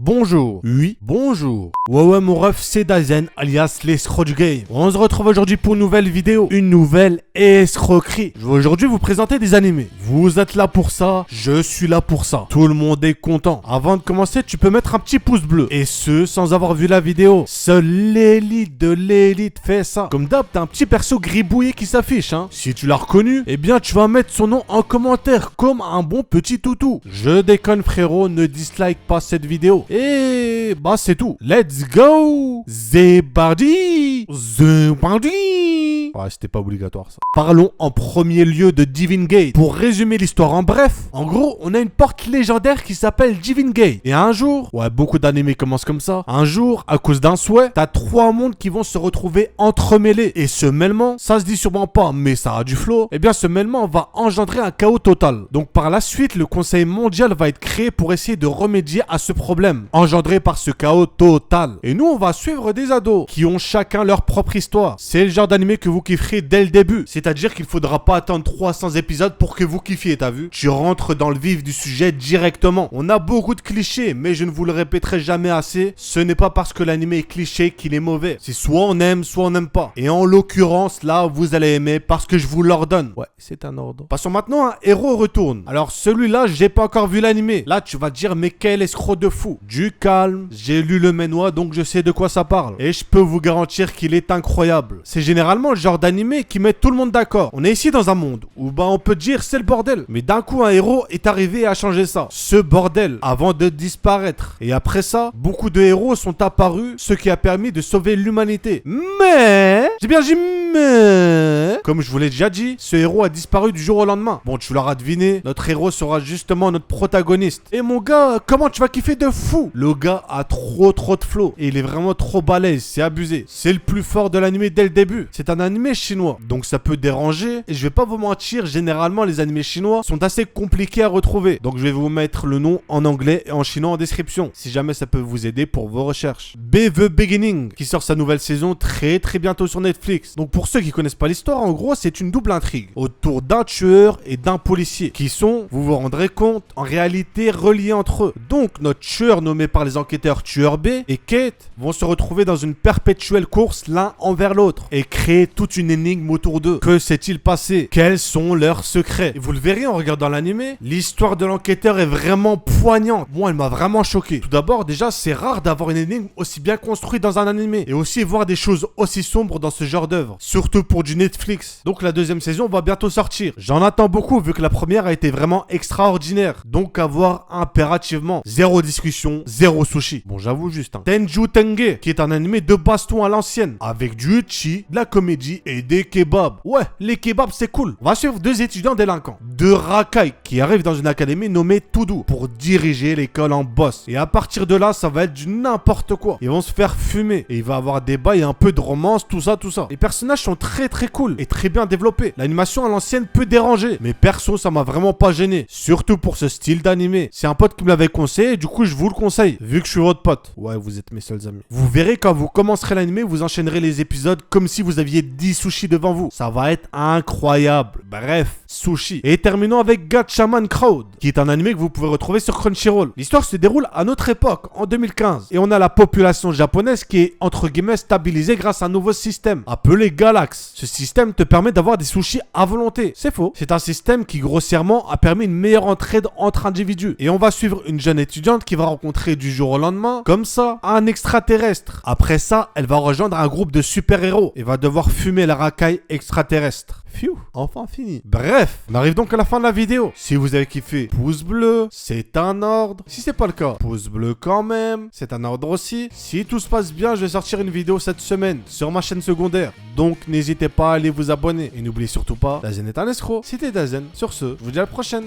Bonjour. Oui, bonjour. Ouais, mon ref, c'est Dazen, alias l'escroc du game. On se retrouve aujourd'hui pour une nouvelle vidéo, une nouvelle escroquerie. Je vais aujourd'hui vous présenter des animés. Vous êtes là pour ça, je suis là pour ça. Tout le monde est content. Avant de commencer, tu peux mettre un petit pouce bleu. Et ce, sans avoir vu la vidéo. Seul l'élite de l'élite fait ça. Comme d'hab, t'as un petit perso gribouillé qui s'affiche, hein. Si tu l'as reconnu, eh bien, tu vas mettre son nom en commentaire, comme un bon petit toutou. Je déconne, frérot, ne dislike pas cette vidéo. Et bah c'est tout. Let's go. Zébardi. Ouais, c'était pas obligatoire ça. Parlons en premier lieu de Divine Gate. Pour résumer l'histoire en bref, en gros, on a une porte légendaire qui s'appelle Divine Gate. Et un jour, ouais, beaucoup d'animés commencent comme ça. Un jour, à cause d'un souhait, t'as trois mondes qui vont se retrouver entremêlés. Et ce mêlement, ça se dit sûrement pas, mais ça a du flow. Eh bien, ce mêlement va engendrer un chaos total. Donc par la suite, le Conseil mondial va être créé pour essayer de remédier à ce problème engendré par ce chaos total. Et nous, on va suivre des ados qui ont chacun leur propre histoire. C'est le genre d'animé que vous kifferez dès le début. C'est-à-dire qu'il faudra pas attendre 300 épisodes pour que vous kiffiez, t'as vu? Tu rentres dans le vif du sujet directement. On a beaucoup de clichés, mais je ne vous le répéterai jamais assez. Ce n'est pas parce que l'animé est cliché qu'il est mauvais. C'est soit on aime, soit on n'aime pas. Et en l'occurrence, là, vous allez aimer parce que je vous l'ordonne. Ouais, c'est un ordre. Passons maintenant à Héros Retourne. Alors celui-là, j'ai pas encore vu l'animé. Là, tu vas te dire, mais quel escroc de fou. Du calme, j'ai lu le ménois, donc je sais de quoi ça parle. Et je peux vous garantir qu'il est incroyable. C'est généralement le genre d'animé qui met tout le monde d'accord. On est ici dans un monde où bah on peut dire c'est le bordel. Mais d'un coup un héros est arrivé à changer ça. Ce bordel avant de disparaître. Et après ça, beaucoup de héros sont apparus, ce qui a permis de sauver l'humanité. Mais, j'ai bien dit mais, comme je vous l'ai déjà dit, ce héros a disparu du jour au lendemain. Bon, tu l'auras deviné, notre héros sera justement notre protagoniste. Et mon gars, comment tu vas kiffer de fou? Le gars a trop de flow. Et il est vraiment trop balèze, c'est abusé. C'est le plus fort de l'animé dès le début. C'est un animé chinois, donc ça peut déranger. Et je vais pas vous mentir, généralement les animés chinois sont assez compliqués à retrouver. Donc je vais vous mettre le nom en anglais et en chinois en description, si jamais ça peut vous aider pour vos recherches. Be The Beginning, qui sort sa nouvelle saison très bientôt sur Netflix. Donc pour ceux qui connaissent pas l'histoire, en gros c'est une double intrigue autour d'un tueur et d'un policier, qui sont, vous vous rendrez compte, en réalité reliés entre eux. Donc notre tueur nommé par les enquêteurs Tueur B et Kate vont se retrouver dans une perpétuelle course l'un envers l'autre et créer toute une énigme autour d'eux. Que s'est-il passé? Quels sont leurs secrets? Et vous le verrez en regardant l'animé, l'histoire de l'enquêteur est vraiment poignante. Moi, elle m'a vraiment choqué. Tout d'abord, déjà, c'est rare d'avoir une énigme aussi bien construite dans un animé et aussi voir des choses aussi sombres dans ce genre d'œuvre, surtout pour du Netflix. Donc la deuxième saison va bientôt sortir. J'en attends beaucoup vu que la première a été vraiment extraordinaire. Donc à voir impérativement. Zéro discussion, zéro sushi. Bon, j'avoue juste, hein. Tenju Tenge, qui est un animé de baston à l'ancienne, avec du uchi, de la comédie et des kebabs. Ouais, les kebabs c'est cool. On va suivre deux étudiants délinquants, deux racailles, qui arrivent dans une académie nommée Tudu pour diriger l'école en boss. Et à partir de là, ça va être du n'importe quoi. Ils vont se faire fumer et il va y avoir des bails et un peu de romance, tout ça. Les personnages sont très cool et très bien développés. L'animation à l'ancienne peut déranger, mais perso, ça m'a vraiment pas gêné. Surtout pour ce style d'animé. C'est un pote qui me l'avait conseillé, du coup je vous le conseille, vu que je suis votre pote. Ouais, vous êtes mes seuls amis. Vous verrez quand vous commencerez l'animé, vous enchaînerez les épisodes comme si vous aviez 10 sushis devant vous. Ça va être incroyable. Bref, sushi. Et terminons avec Gatchaman Crowd, qui est un animé que vous pouvez retrouver sur Crunchyroll. L'histoire se déroule à notre époque, en 2015. Et on a la population japonaise qui est, entre guillemets, stabilisée grâce à un nouveau système, appelé Galax. Ce système te permet d'avoir des sushis à volonté. C'est faux. C'est un système qui, grossièrement, a permis une meilleure entraide entre individus. Et on va suivre une jeune étudiante qui va rencontrer du jour au lendemain, comme ça, un extraterrestre. Après ça, elle va rejoindre un groupe de super-héros et va devoir fumer la racaille extraterrestre. Phew, enfin fini. Bref, on arrive donc à la fin de la vidéo. Si vous avez kiffé, pouce bleu, c'est un ordre. Si c'est pas le cas, pouce bleu quand même, c'est un ordre aussi. Si tout se passe bien, je vais sortir une vidéo cette semaine sur ma chaîne secondaire. Donc n'hésitez pas à aller vous abonner. Et n'oubliez surtout pas, Dazen est un escroc. C'était Dazen. Sur ce, je vous dis à la prochaine.